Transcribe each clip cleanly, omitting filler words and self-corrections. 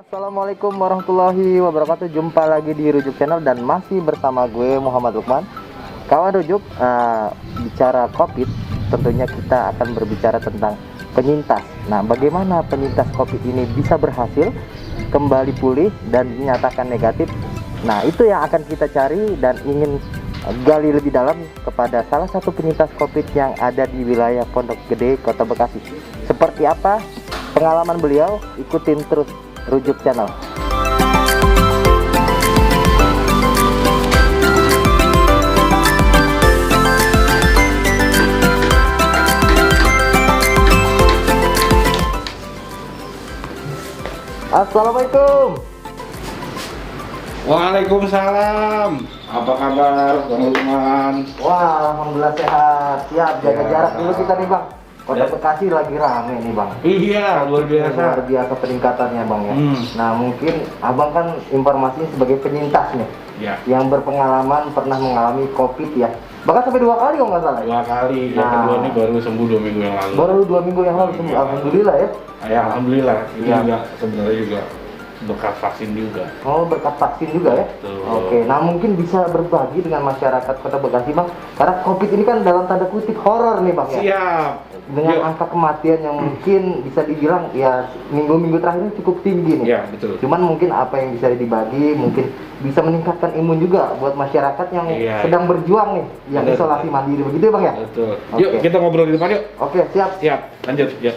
Assalamualaikum warahmatullahi wabarakatuh. Jumpa lagi di Rujuk Channel dan masih bersama gue Muhammad Lukman. Kawan Rujuk, bicara COVID, tentunya kita akan berbicara tentang penyintas. Nah, bagaimana penyintas COVID ini bisa berhasil kembali pulih dan dinyatakan negatif? Nah, itu yang akan kita cari dan ingin gali lebih dalam kepada salah satu penyintas COVID yang ada di wilayah Pondok Gede, Kota Bekasi. Seperti apa pengalaman beliau? Ikutin terus Rujuk Channel. Assalamualaikum. Waalaikumsalam. Apa kabar, Bang Lukman? Wah, alhamdulillah sehat. Siap, jaga jarak dulu kita nih, Bang. Kota Bekasi lagi rame nih, Bang. Iya, luar biasa. Luar biasa peningkatannya, Bang ya. Nah, mungkin Abang kan informasinya sebagai penyintas nih. Ya. Yang berpengalaman pernah mengalami COVID ya. Bahkan sampai 2 kali kalau nggak salah. 2 kali. Yang Nah, kedua ini baru sembuh 2 minggu yang lalu. Baru 2 minggu yang lalu sembuh. Alhamdulillah ya. Ya, alhamdulillah. Ini Ya. juga sebenarnya juga bekas vaksin juga. Oh, berkat vaksin juga ya? Betul. Oke, nah mungkin bisa berbagi dengan masyarakat Kota Bekasi, Bang. Karena COVID ini kan dalam tanda kutip horor nih, Bang ya. Siap. Dengan Yuk. angka kematian yang mungkin bisa dibilang ya minggu-minggu terakhir ini cukup tinggi nih. Ya, betul. Cuman mungkin apa yang bisa dibagi mungkin bisa meningkatkan imun juga buat masyarakat yang Iya, sedang berjuang nih, yang Betul. isolasi mandiri begitu ya, Bang ya? Betul. Oke. Yuk, kita ngobrol di depan yuk. Oke, siap. Siap. Lanjut, ya.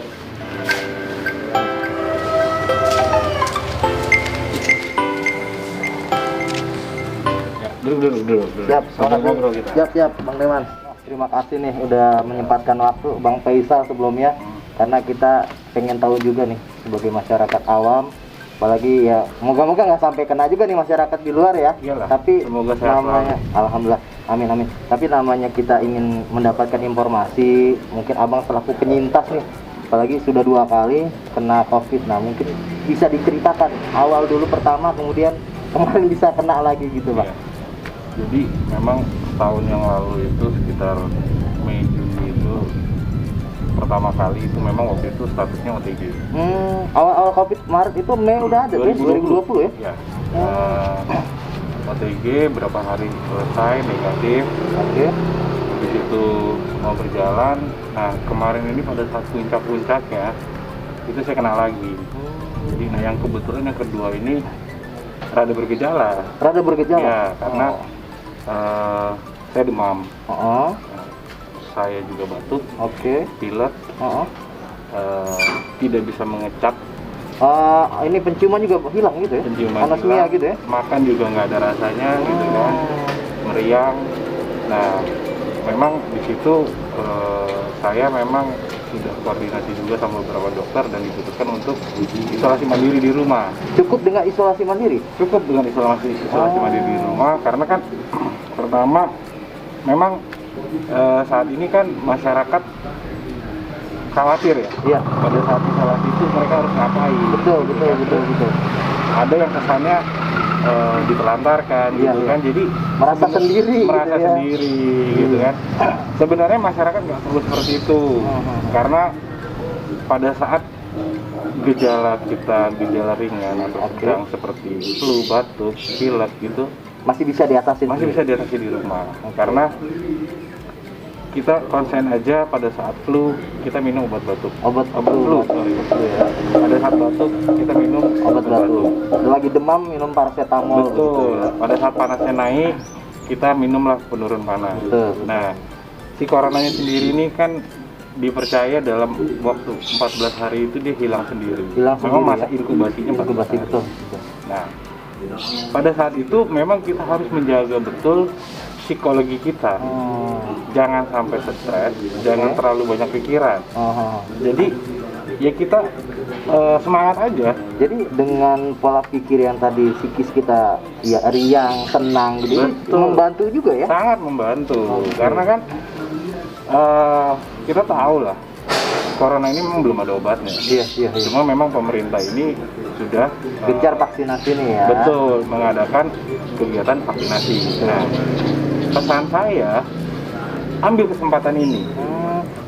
Ya, duduk. Siap, Sambil semangat ngobrol dulu. kita. Siap, Bang Deman. Terima kasih nih udah menyempatkan waktu, Bang Faisal sebelumnya, karena kita pengen tahu juga nih sebagai masyarakat awam, apalagi ya moga-moga nggak sampai kena juga nih masyarakat di luar ya. Iyalah, Tapi semoga sehat namanya, alhamdulillah, amin. Tapi namanya kita ingin mendapatkan informasi, mungkin Abang selaku penyintas nih, apalagi sudah 2 kali kena COVID. Nah, mungkin bisa diceritakan awal dulu pertama, kemudian kemarin bisa kena lagi gitu, Bang. Iya. Jadi memang tahun yang lalu itu sekitar Mei Juni itu pertama kali itu memang waktu itu statusnya OTG. Awal-awal COVID Maret itu Mei udah ada ya, 2020 ya? Ya. OTG berapa hari selesai negatif. Oke. Di situ mau berjalan. Nah, kemarin ini pada saat puncak-puncaknya itu saya kena lagi. Jadi nah yang kebetulan yang kedua ini rada bergejala. Rada bergejala? Ya, karena saya demam. Oh. Saya juga batuk, Oke. pilek, Oh. tidak bisa mengecap, Ini penciuman juga hilang gitu ya? penciuman Anosmia hilang, gitu ya? makan juga nggak ada rasanya gitu kan, meriang. Nah, memang di situ saya memang sudah koordinasi juga sama beberapa dokter dan diputuskan untuk isolasi mandiri di rumah. Cukup dengan isolasi mandiri? Cukup dengan isolasi mandiri di rumah karena kan pertama memang saat ini kan masyarakat khawatir ya. Iya. Pada saat isolasi itu mereka harus ngapain? Betul. Ada yang kesannya ditelantarkan Iya, gitu iya. kan. Jadi Merasa sendiri merasa gitu ya. sendiri gitu kan. Sebenarnya masyarakat nggak perlu seperti itu. Karena pada saat gejala ringan atau sedang seperti flu, batuk, pilek gitu Masih bisa diatasi? masih bisa diatasi di rumah. Karena kita konsen aja pada saat flu kita minum obat batuk. Obat flu, sorry. ya. Pada saat batuk kita minum Obat batuk. Lagi demam minum paracetamol Betul. gitu ya. Pada saat panasnya naik kita minumlah penurun panas. Betul. Nah, si coronanya sendiri ini kan dipercaya dalam waktu 14 hari itu dia hilang sendiri. Memang masa inkubasinya 14 Inkubasi, hari. betul. Nah, pada saat itu memang kita harus menjaga betul psikologi kita. Jangan sampai stres, jangan terlalu banyak pikiran. Jadi ya kita semangat aja. Jadi dengan pola pikir yang tadi psikis kita ya riang, tenang gitu, Betul. membantu juga ya? Sangat membantu. Karena kan kita tahu lah corona ini memang belum ada obatnya. Iya. Cuma memang pemerintah ini sudah Gencar vaksinasi nih ya? betul mengadakan kegiatan vaksinasi. Nah, pesan saya ambil kesempatan ini.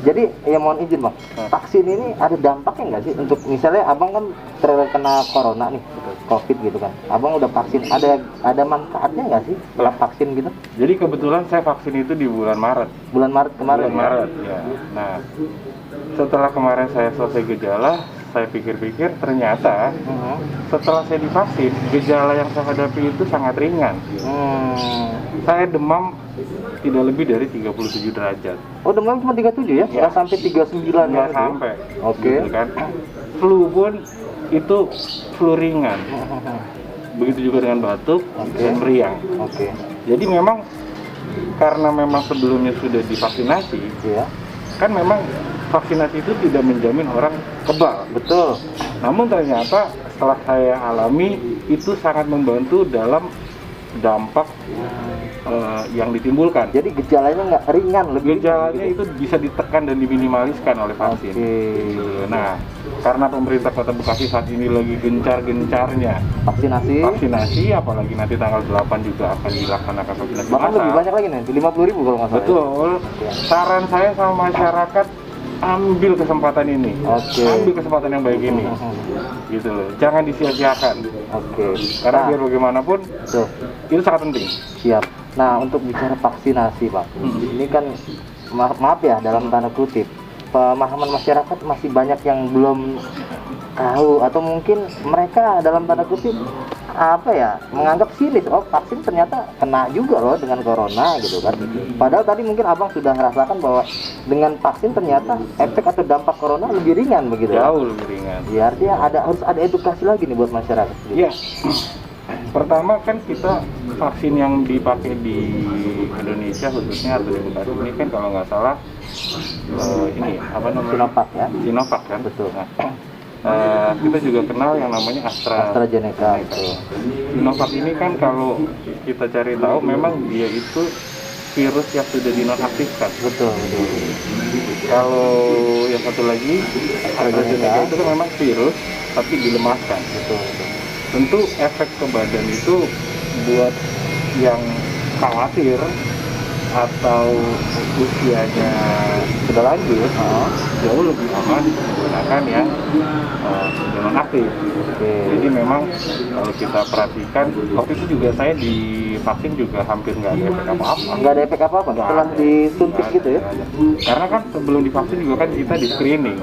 Jadi ya mohon izin Bang, vaksin ini ada dampaknya nggak sih untuk misalnya Abang kan terkena corona nih, COVID gitu kan. Abang udah vaksin, ada manfaatnya nggak sih setelah vaksin gitu? Jadi kebetulan saya vaksin itu di bulan Maret. Bulan Maret kemarin. Bulan Maret, ya. Nah, setelah kemarin saya selesai gejala, saya pikir-pikir ternyata setelah saya divaksin, gejala yang saya hadapi itu sangat ringan. Saya demam tidak lebih dari 37 derajat. Oh, demam cuma 37 ya? Nggak sampai 39 Nggak ya? sampai. Oke. Gitu kan. Flu pun itu flu ringan. Begitu juga dengan batuk dan meriang. Oke. Jadi memang karena memang sebelumnya sudah divaksinasi, Iya. kan memang vaksinasi itu tidak menjamin orang kebal. Betul. Namun ternyata setelah saya alami itu sangat membantu dalam dampak yang ditimbulkan. Jadi gejalanya nggak ringan, lebih Gejalanya itu bisa ditekan dan diminimaliskan oleh vaksin. Nah, karena pemerintah Kota Bekasi saat ini lagi gencar-gencarnya vaksinasi, apalagi nanti tanggal 8 juga akan dilaksanakan vaksinasi bahkan lebih massal. banyak lagi nih, 50.000 kalau nggak salah. Betul. Saran saya sama masyarakat, ambil kesempatan ini. Ambil kesempatan yang baik ini. Gitu loh. Jangan disia-siakan. Karena biar bagaimanapun itu sangat penting. Siap. Nah, untuk bicara vaksinasi, Pak. Ini kan maaf ya dalam tanda kutip, pemahaman masyarakat masih banyak yang belum tahu, atau mungkin mereka dalam tanda kutip menganggap sinis, oh vaksin ternyata kena juga loh dengan corona gitu kan. Padahal tadi mungkin abang sudah merasakan bahwa dengan vaksin ternyata efek atau dampak corona lebih ringan begitu. Jauh lebih ringan. Ya, artinya harus ada edukasi lagi nih buat masyarakat. Iya. Pertama kan kita vaksin yang dipakai di Indonesia khususnya atau di Bekasi ini kan kalau nggak salah ini apa namanya? Sinovac ya. Sinovac kan. Betul. Nah, kita juga kenal yang namanya AstraZeneca. Sinovac ini kan kalau kita cari tahu memang dia itu virus yang sudah dinonaktifkan. Betul. Kalau yang satu lagi AstraZeneca itu kan memang virus tapi dilemahkan. Betul. Tentu efek ke badan itu buat yang khawatir atau usianya sudah lanjut jauh lebih aman menggunakan yang non aktif. Jadi memang kalau kita perhatikan waktu itu juga saya divaksin juga hampir nggak ada efek apa-apa. Nggak ada efek apa-apa setelah disuntik gitu ya? Karena kan sebelum divaksin juga kan kita di screening.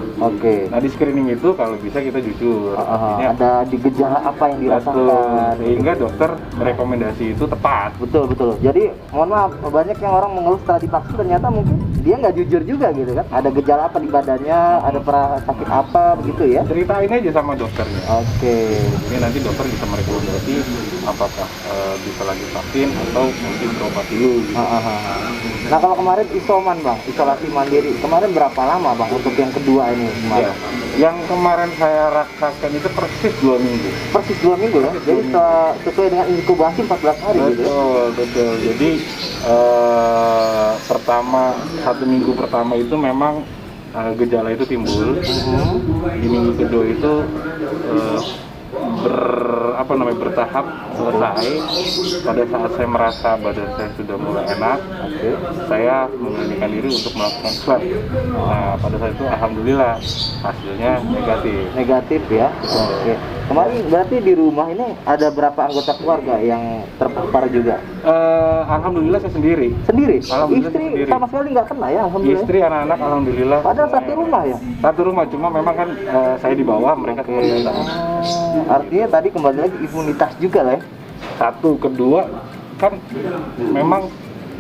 Nah di screening itu kalau bisa kita jujur. Ada di gejala apa yang dirasakan. Sehingga dokter rekomendasi itu tepat. Betul. Jadi mohon maaf, banyak yang orang mengeluh setelah divaksin ternyata mungkin dia nggak jujur juga gitu kan. Ada gejala apa di badannya, ada pernah sakit apa begitu ya? Ceritain aja sama dokternya. Ini nanti dokter bisa merekomendasi apakah bisa lanjut vaksin atau mungkin berobat dulu. Nah kalau kemarin isoman bang, isolasi mandiri, kemarin berapa lama bang untuk yang kedua ini kemarin? Yang kemarin saya rasakan itu persis 2 minggu. Persis 2 minggu ya? Jadi sesuai dengan inkubasi 14 hari gitu ya? Betul. Jadi pertama 1 minggu pertama itu memang gejala itu timbul. Di minggu kedua itu bertahap selesai. Pada saat saya merasa badan saya sudah mulai enak, saya memberanikan diri untuk melakukan swab. Nah pada saat itu alhamdulillah hasilnya negatif ya. Kemarin berarti di rumah ini ada berapa anggota keluarga yang terpapar juga? Alhamdulillah saya sendiri. Istri sama sekali nggak kena ya? Alhamdulillah. Istri, anak-anak alhamdulillah. Padahal satu rumah ya? Satu rumah, cuma memang kan saya di bawah, mereka seperti itu. Artinya tadi kembali lagi imunitas juga lah ya? Satu, kedua kan memang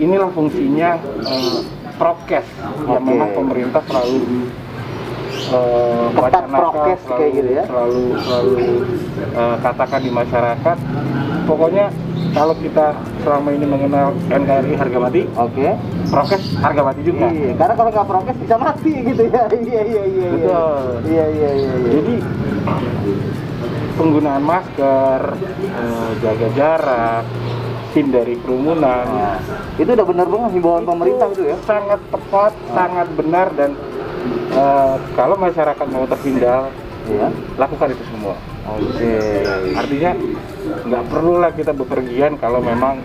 inilah fungsinya prokes yang memang pemerintah selalu wacanakan, selalu katakan di masyarakat. Pokoknya kalau kita selama ini mengenal NKRI harga mati, prokes harga mati juga. Iya, karena kalau nggak prokes bisa mati gitu ya. Iya. Betul. Iya. Jadi penggunaan masker, jaga jarak, hindari kerumunan. Itu udah benar banget himbauan pemerintah itu ya. Sangat tepat, sangat benar, dan kalau masyarakat mau terhindar Iya. lakukan itu semua. Oke. Artinya nggak perlulah kita bepergian kalau memang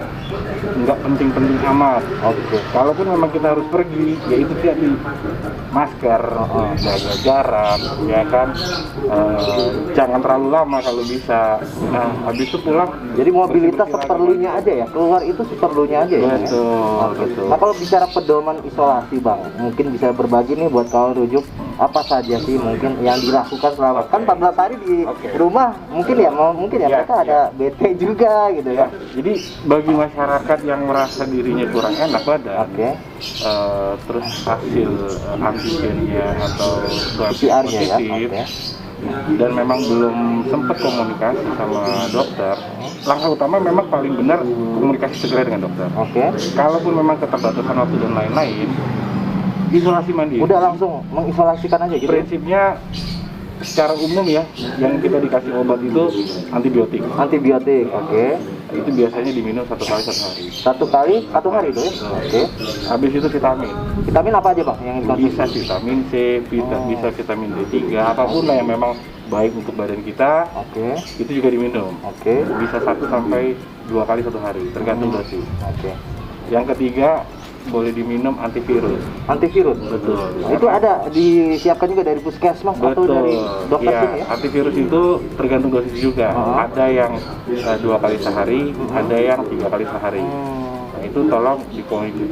nggak penting-penting amat. Oke. Kalaupun memang kita harus pergi, ya itu tadi masker, jaga jarak, ya kan, jangan terlalu lama kalau bisa. Nah, habis itu pulang. Jadi mobilitas bersih-bersih seperlunya lagi. aja ya, keluar itu seperlunya aja ya. Betul, Oke. betul. Nah kalau bicara pedoman isolasi bang, mungkin bisa berbagi nih buat kawan rujuk apa saja sih mungkin yang dilakukan selama kan 14 hari di rumah, mungkin ya mereka ada bete juga gitu Ya, kan. jadi bagi masyarakat yang merasa dirinya kurang enak badan, Oke. terus hasil antigennya atau swab PCR-nya ya. positif, Oke. dan memang belum sempat komunikasi sama dokter, langkah utama memang paling benar komunikasi segera dengan dokter. Oke. Kalaupun memang keterbatasan waktu dan lain-lain, isolasi mandiri. Udah langsung mengisolasikan aja gitu. Prinsipnya secara umum ya, yang kita dikasih obat itu antibiotik. Antibiotik. Oke. Itu biasanya diminum 1 kali 1 hari. 1 hari itu ya. Oke. Habis itu vitamin. Vitamin apa aja bang yang dikonsumsi? Bisa vitamin C, bisa vitamin D3, apapun lah yang memang baik untuk badan kita, Oke. itu juga diminum. Oke. Bisa 1 sampai 2 kali 1 hari, tergantung dosis. Oke. Yang ketiga, boleh diminum antivirus. Antivirus. Betul. Nah, itu ada disiapkan juga dari puskesmas atau dari dokter ya, sini ya? antivirus itu tergantung dosis juga. Ada yang 2 kali sehari, ada yang 3 kali sehari. Nah, itu tolong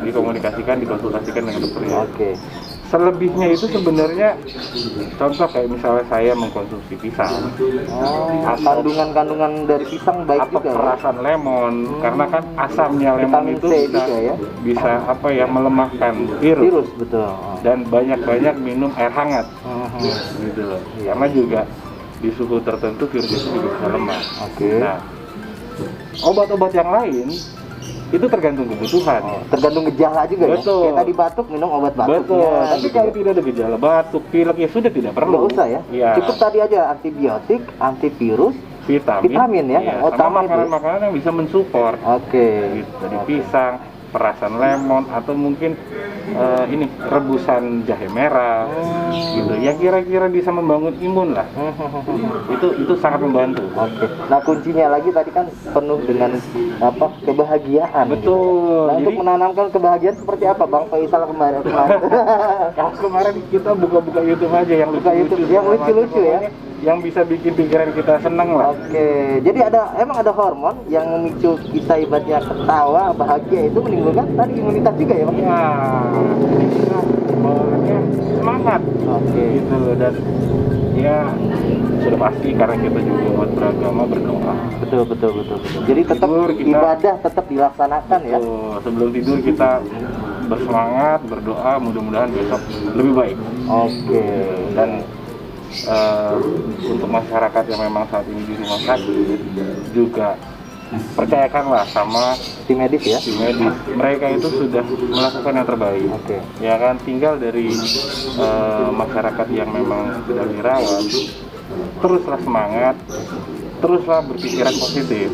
dikomunikasikan, dikonsultasikan dengan dokternya. Oke. Selebihnya itu sebenarnya contoh kayak misalnya saya mengkonsumsi pisang, Kandungan-kandungan dari pisang baik atau juga ya? perasan lemon, karena kan asamnya lemon Vitamin itu C bisa, juga ya? bisa apa ya, melemahkan virus. Virus betul. Dan banyak-banyak minum air hangat gitu loh. Karena juga di suhu tertentu virus itu juga bisa lemah. Oke. Nah, obat-obat yang lain itu tergantung kebutuhan. Tergantung gejala juga ya? Betul. Kayak tadi batuk minum obat batuk. Betul. Tapi kalau tidak ada gejala batuk, pilek, ya sudah tidak perlu. Nggak usah ya? Iya. Cukup tadi aja antibiotik, antivirus, Vitamin ya, iya, yang utama sama itu. makanan-makanan yang bisa mensupport. Oke. Gitu. Dari pisang, perasan lemon, atau mungkin ini rebusan jahe merah, gitu. Yang kira-kira bisa membangun imun lah. Itu sangat membantu. Oke. Nah kuncinya lagi tadi kan penuh dengan apa kebahagiaan. Betul. Nah, untuk Jadi menanamkan kebahagiaan seperti apa Bang Faisal kemarin? kalau kemarin kita buka-buka YouTube aja yang Buka YouTube, yang lucu-lucu ya? yang bisa bikin pikiran kita seneng lah. Oke, jadi emang ada hormon yang memicu kita ibaratnya ketawa, bahagia itu menimbulkan tadi imunitas juga ya Bang? Ya, jadi kita bawaannya semangat. Oke. Gitu loh, dan ya sudah pasti karena kita juga umat beragama, berdoa. Betul. Jadi tetap Tidur, kita- ibadah tetap dilaksanakan ya. Betul. Sebelum tidur kita bersemangat, berdoa, mudah-mudahan besok lebih baik. Oke. Dan untuk masyarakat yang memang saat ini di rumah sakit juga percayakanlah sama Tim medis ya. tim medis. Mereka itu sudah melakukan yang terbaik. Oke. Ya kan, tinggal dari masyarakat yang memang sedang dirawat, teruslah semangat, teruslah berpikiran positif.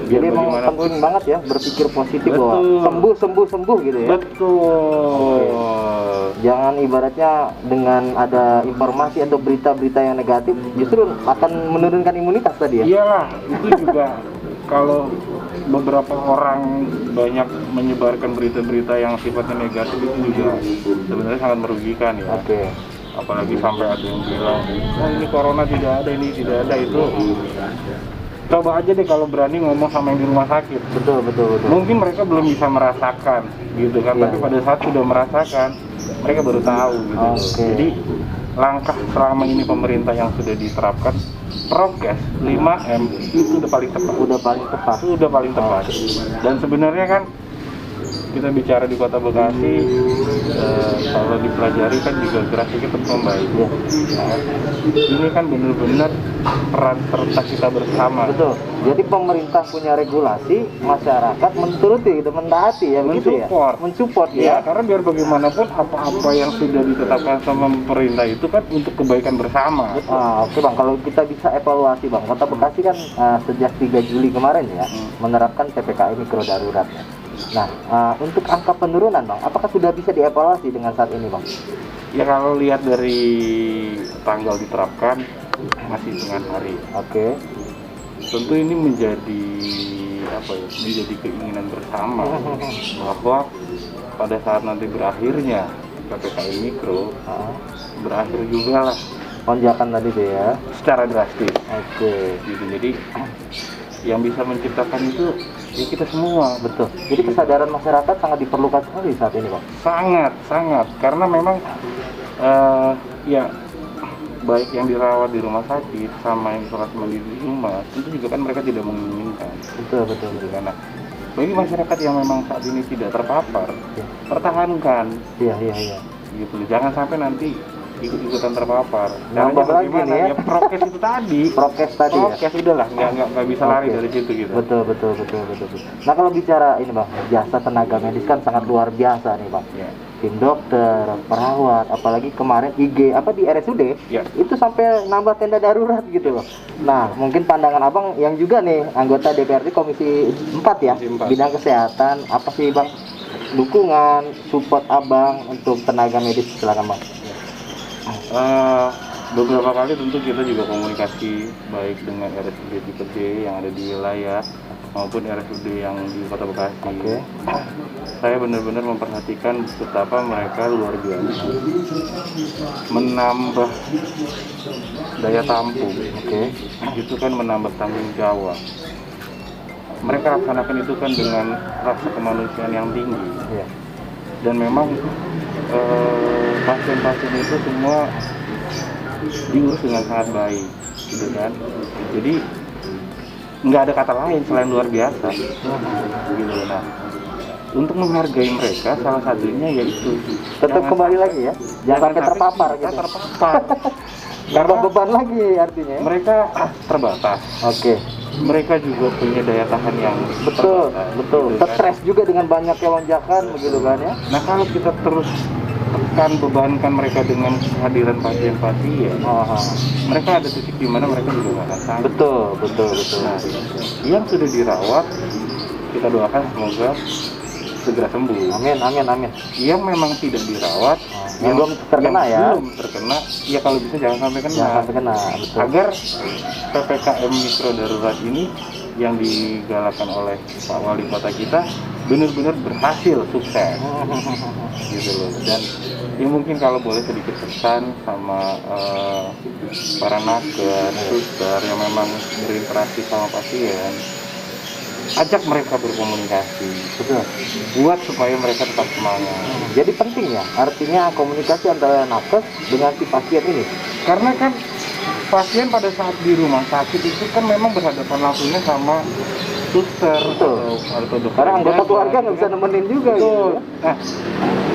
Biar Jadi emang bagaimanapun. penting banget ya berpikir positif bahwa Betul. sembuh gitu ya. Betul. Jangan ibaratnya dengan ada informasi atau berita-berita yang negatif justru akan menurunkan imunitas tadi ya. Iyalah, itu juga kalau beberapa orang banyak menyebarkan berita-berita yang sifatnya negatif itu juga sebenarnya sangat merugikan ya. Oke. Apalagi sampai ada yang bilang, oh ini corona tidak ada, ini tidak ada, itu coba aja deh kalau berani ngomong sama yang di rumah sakit. Betul. Mungkin mereka belum bisa merasakan gitu kan, Iya. tapi pada saat sudah merasakan mereka baru tahu gitu. Oke. Jadi langkah selama ini pemerintah yang sudah diterapkan prokes 5M itu udah paling tepat. Udah paling tepat. Itu udah paling tepat. Dan sebenarnya kan kita bicara di Kota Bekasi, kalau dipelajari kan juga grafiknya tetap membaik. Iya. Nah, ini kan benar-benar peran serta kita bersama. Betul. Jadi pemerintah punya regulasi, masyarakat menuruti, gitu, mentaati ya begitu ya. Mensupport Ya, ya. karena biar bagaimanapun apa-apa yang sudah ditetapkan sama pemerintah itu kan untuk kebaikan bersama. Oke Bang, kalau kita bisa evaluasi Bang, Kota Bekasi kan sejak 3 Juli kemarin ya menerapkan PPKM mikro darurat. Nah, untuk angka penurunan Bang, apakah sudah bisa dievaluasi dengan saat ini Bang? Ya kalau lihat dari tanggal diterapkan masih hitungan hari. Oke. Tentu ini menjadi menjadi keinginan bersama bahwa pada saat nanti berakhirnya PPKM Mikro berakhir juga lah Lonjakan tadi tuh ya. secara drastis. Oke. Gitu. Jadi yang bisa menciptakan itu ya kita semua. Betul. Jadi kesadaran masyarakat sangat diperlukan sekali saat ini Bang. Sangat karena memang ya baik yang dirawat di rumah sakit sama yang isolasi mandiri di rumah itu juga kan mereka tidak menginginkan. Betul. Gitu kan. Nah, bagi masyarakat yang memang saat ini tidak terpapar, pertahankan. Iya. Gitu. Jangan sampai nanti ikut-ikutan terpapar. Nambah lagi bagaimana? nih ya. Ya prokes itu tadi. Prokes tadi ya. Prokes udahlah, nggak bisa lari Oke. dari situ gitu. Betul. Nah kalau bicara ini Bang, jasa tenaga medis kan sangat luar biasa nih Bang. Ya. Tim dokter, perawat, apalagi kemarin di RSUD Ya. itu sampai nambah tenda darurat gitu loh. Nah mungkin pandangan Abang yang juga nih anggota DPRD Komisi 4 ya, Komisi 4. bidang kesehatan, apa sih Bang dukungan, support Abang untuk tenaga medis, silakan Bang. Beberapa kali tentu kita juga komunikasi baik dengan RSUD tipe D yang ada di wilayah maupun RSUD yang di Kota Bekasi. Oke. Saya benar-benar memperhatikan betapa mereka luar biasa menambah daya tampung. Oke. Itu kan menambah tanggung jawab. Mereka laksanakan itu kan dengan rasa kemanusiaan yang tinggi. Iya. Dan memang pasien-pasien itu semua diurus dengan sangat baik, gitu kan. Jadi nggak ada kata lain selain luar biasa, gitu. Nah, untuk menghargai mereka salah satunya yaitu Tetap kembali lagi ya, jangan sampai terpapar kita gitu. terpapar. Karena beban lagi artinya. Mereka terbatas. Oke. Mereka juga punya daya tahan yang Betul. gitu kan. Stres juga dengan banyaknya lonjakan begitu kan ya. Nah, kalau kita terus bebankan mereka dengan kehadiran pasien-pasien, mereka ada titik di mana mereka juga nggak akan sanggup. Betul. Nah, yang sudah dirawat kita doakan semoga segera sembuh. Amin. Yang memang tidak dirawat, Yang belum terkena ya. belum terkena, ya kalau bisa jangan sampai kena. Jangan sampai kena, betul. Agar PPKM Mikro Darurat ini yang digalakkan oleh Pak Wali Kota kita benar-benar berhasil sukses. Gitu loh. Dan ya mungkin kalau boleh sedikit pesan sama para nakes, suster yang memang berinteraksi sama pasien, ajak mereka berkomunikasi, Betul. buat supaya mereka tetap semangat. Jadi penting ya, artinya komunikasi antara nakes dengan si pasien ini. Karena kan pasien pada saat di rumah sakit itu kan memang berhadapan langsungnya sama suster Betul. atau dokter. Karena anggota jaga, keluarga nggak bisa kan. nemenin juga Betul. gitu. Nah,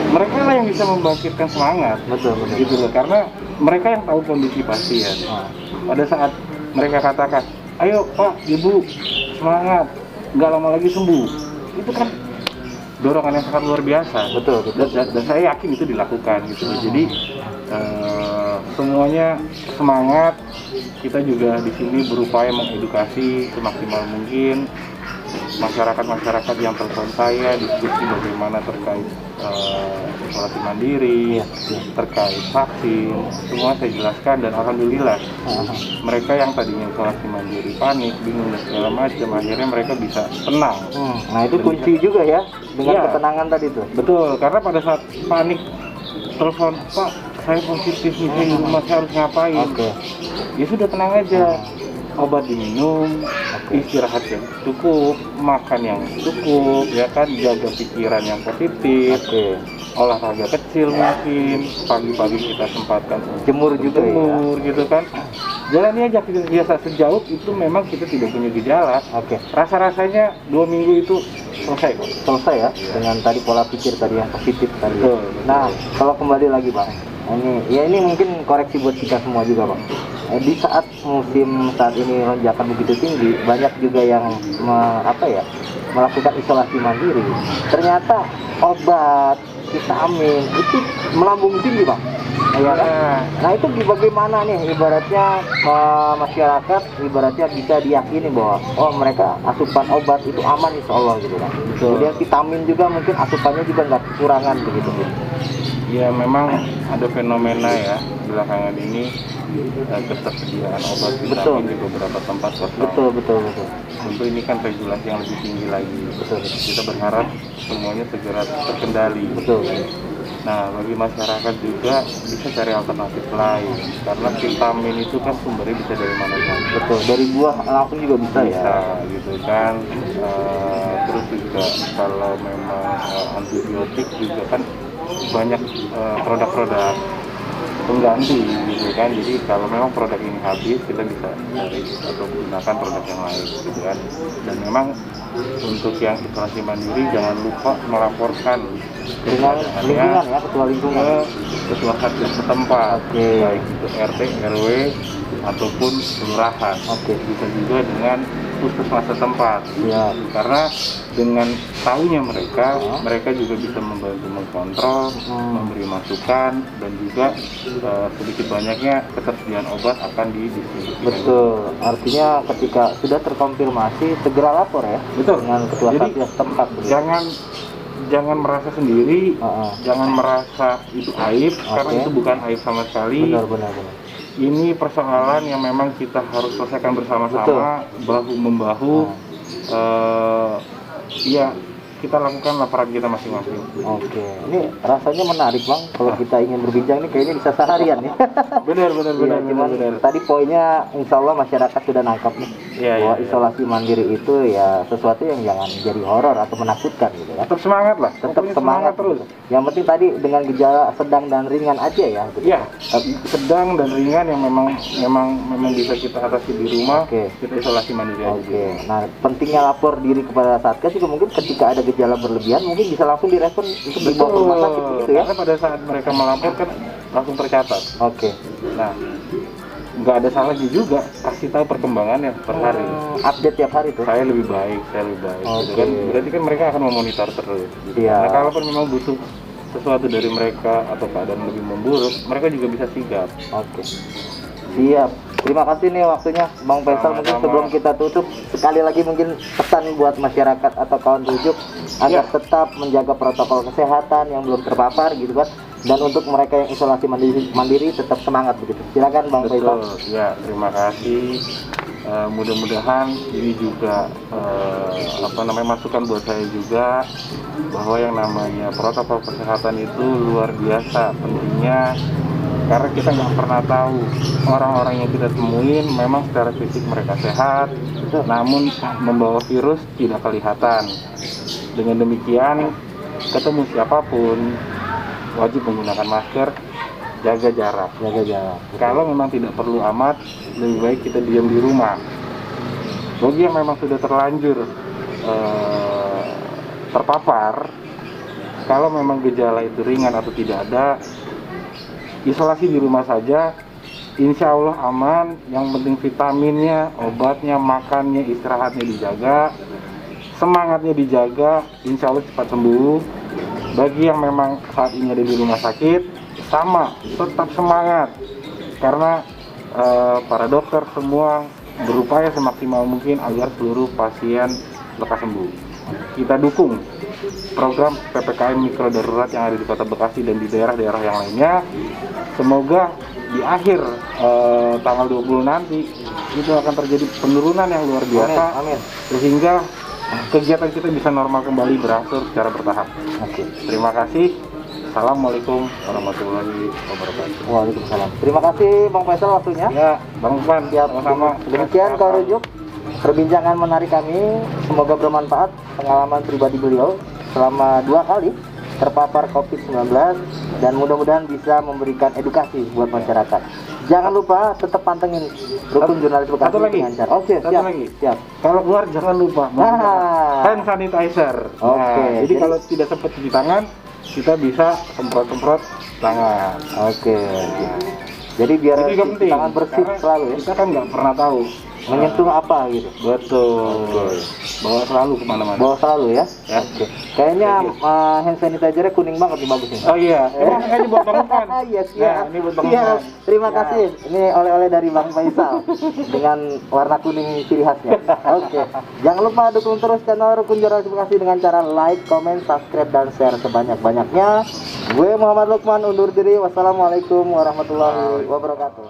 mereka lah yang bisa membangkitkan semangat. Betul. Gitu loh, karena mereka yang tahu kondisi pasien. Pada saat mereka katakan, ayo Pak, Ibu, semangat, nggak lama lagi sembuh, itu kan dorongan yang sangat luar biasa. Betul. Dan saya yakin itu dilakukan gitu. Jadi semuanya semangat. Kita juga di sini berupaya mengedukasi semaksimal mungkin masyarakat yang telepon saya, diskusi bagaimana terkait isolasi mandiri, terkait vaksin, semua saya jelaskan dan alhamdulillah mereka yang tadinya isolasi mandiri panik, bingung dan segala macam, akhirnya mereka bisa tenang. Nah itu kunci juga ya dengan Iya. ketenangan tadi tuh. Betul, karena pada saat panik telepon, Pak, saya positif nih, saya di rumah, saya harus ngapain? Oke. Ya sudah, tenang aja, obat diminum, istirahat yang cukup, makan yang cukup, ya kan, jaga pikiran yang positif, Oke. olahraga kecil mungkin, pagi-pagi kita sempatkan Jemur juga ya. jemur gitu kan. Jalani aja biasa sejauh itu memang kita tidak punya gejala. Oke. Rasa-rasanya 2 minggu itu selesai kok. Selesai ya dengan tadi pola pikir tadi yang positif tadi. Betul. Nah kalau kembali lagi Bang, ini mungkin koreksi buat kita semua juga Bang. Di saat musim saat ini lonjakan begitu tinggi, banyak juga yang melakukan isolasi mandiri. Ternyata obat, vitamin itu melambung tinggi Bang. ya kan? Nah itu bagaimana nih ibaratnya masyarakat ibaratnya bisa diyakini bahwa oh mereka asupan obat itu aman insya Allah gitu kan. Kemudian vitamin juga mungkin asupannya juga nggak kekurangan begitu. Ya memang ada fenomena ya belakangan ini ketersediaan obat vitamin di beberapa tempat kosong. Betul. Tentu ini kan regulasi yang lebih tinggi lagi. Betul. Kita berharap semuanya segera terkendali. Betul. Nah, bagi masyarakat juga bisa cari alternatif lain karena vitamin itu kan sumbernya bisa dari mana saja. Betul. Dari buah langsung juga bisa ya. Bisa gitu kan. Terus juga kalau memang antibiotik juga kan banyak produk-produk pengganti gitu kan. Jadi kalau memang produk ini habis kita bisa cari atau gunakan produk yang lain gitu kan. Dan memang untuk yang isolasi mandiri jangan lupa melaporkan Dengan lingkungan ya, ketua lingkungan. ke ketua satgas setempat, baik itu RT, RW ataupun kelurahan. Bisa juga dengan puskesmas setempat. Ya. Karena dengan tahunya mereka juga bisa membantu mengkontrol, memberi masukan, dan juga sedikit banyaknya ketersediaan obat akan didistribusikan. Betul. Artinya ketika sudah terkonfirmasi segera lapor ya. Betul. Dengan ketua satgas setempat. Jangan merasa sendiri, jangan merasa itu aib, karena itu bukan aib sama sekali. Benar. Ini persoalan yang memang kita harus selesaikan bersama-sama, bahu membahu. Ya, kita lakukan laporan kita masing-masing. Ini rasanya menarik Bang. Kalau kita ingin berbincang ini kayaknya bisa seharian nih. Benar. Tadi poinnya Insya Allah masyarakat sudah nangkap nih. Bahwa isolasi mandiri itu ya sesuatu yang jangan jadi horor atau menakutkan gitu ya. Tetap semangat lah. Tetap semangat terus. Yang penting tadi dengan gejala sedang dan ringan aja ya. Gitu. Iya, sedang dan ringan yang memang bisa kita atasi di rumah. Kita isolasi mandiri aja. Nah, pentingnya lapor diri kepada Satgas juga mungkin ketika ada gejala berlebihan mungkin bisa langsung direspon untuk dibawa ke rumah sakit gitu ya. Karena pada saat mereka melapor kan langsung tercatat. Nah, nggak ada salahnya juga kasih tahu perkembangannya per hari. Update tiap hari tuh. Saya lebih baik. Gitu kan? Berarti kan mereka akan memonitor terus. Gitu. Nah, kalaupun memang butuh sesuatu dari mereka atau keadaan lebih memburuk, mereka juga bisa sigap. Siap. Terima kasih nih waktunya Bang Faisal. Mungkin sebelum kita tutup sekali lagi mungkin pesan buat masyarakat atau kawan rujuk agar tetap menjaga protokol kesehatan yang belum terpapar gitu kan, dan untuk mereka yang isolasi mandiri tetap semangat begitu. Silakan Bang Faisal. Ya, terima kasih. Mudah-mudahan ini juga masukan buat saya juga bahwa yang namanya protokol kesehatan itu luar biasa pentingnya. Karena kita nggak pernah tahu orang-orang yang kita temuin memang secara fisik mereka sehat, namun membawa virus tidak kelihatan. Dengan demikian, ketemu siapapun wajib menggunakan masker, jaga jarak. Kalau memang tidak perlu amat, lebih baik kita diam di rumah. Bagi yang memang sudah terlanjur terpapar, kalau memang gejala itu ringan atau tidak ada, isolasi di rumah saja, insya Allah aman. Yang penting vitaminnya, obatnya, makannya, istirahatnya dijaga, semangatnya dijaga, insya Allah cepat sembuh. Bagi yang memang saat ini ada di rumah sakit, sama, tetap semangat. Karena para dokter semua berupaya semaksimal mungkin agar seluruh pasien lekas sembuh. Kita dukung program PPKM Mikro Darurat yang ada di Kota Bekasi dan di daerah-daerah yang lainnya. Semoga di akhir tanggal 20 nanti itu akan terjadi penurunan yang luar biasa. Amin. Sehingga kegiatan kita bisa normal kembali, berangsur secara bertahap. Terima kasih. Assalamualaikum warahmatullahi wabarakatuh. Waalaikumsalam. Terima kasih Bang Faisal waktunya. Ya, Bang Lukman. Sama-sama. Demikian Kau Rujuk, perbincangan menarik kami. Semoga bermanfaat pengalaman pribadi beliau selama 2 kali terpapar COVID-19 dan mudah-mudahan bisa memberikan edukasi buat masyarakat. Jangan lupa tetap pantengin Rukun Jurnalis Bekasi. Satu lagi. Siap. Kalau keluar jangan lupa hand sanitizer. Jadi kalau tidak sempat cuci tangan, kita bisa semprot-semprot tangan. Jadi biar penting, tangan bersih selalu ya. Kita kan nggak pernah tahu menyentuh apa gitu. Betul. Bawa selalu kemana-mana. Bawa selalu ya. Ya. Oke. Kayaknya hand sanitizer-nya kuning banget nih, bagus nih. Oh iya, emang ini buat bangunan. Iya, Nah, ini buat bangunan. siap. Terima Ya. kasih. Ini oleh-oleh dari Bang Faisal dengan warna kuning ciri khasnya. Oke. Jangan lupa dukung terus channel Rukun Gratifikasi dengan cara like, comment, subscribe, dan share sebanyak-banyaknya. Gue Muhammad Lukman undur diri. Wassalamualaikum warahmatullahi wabarakatuh.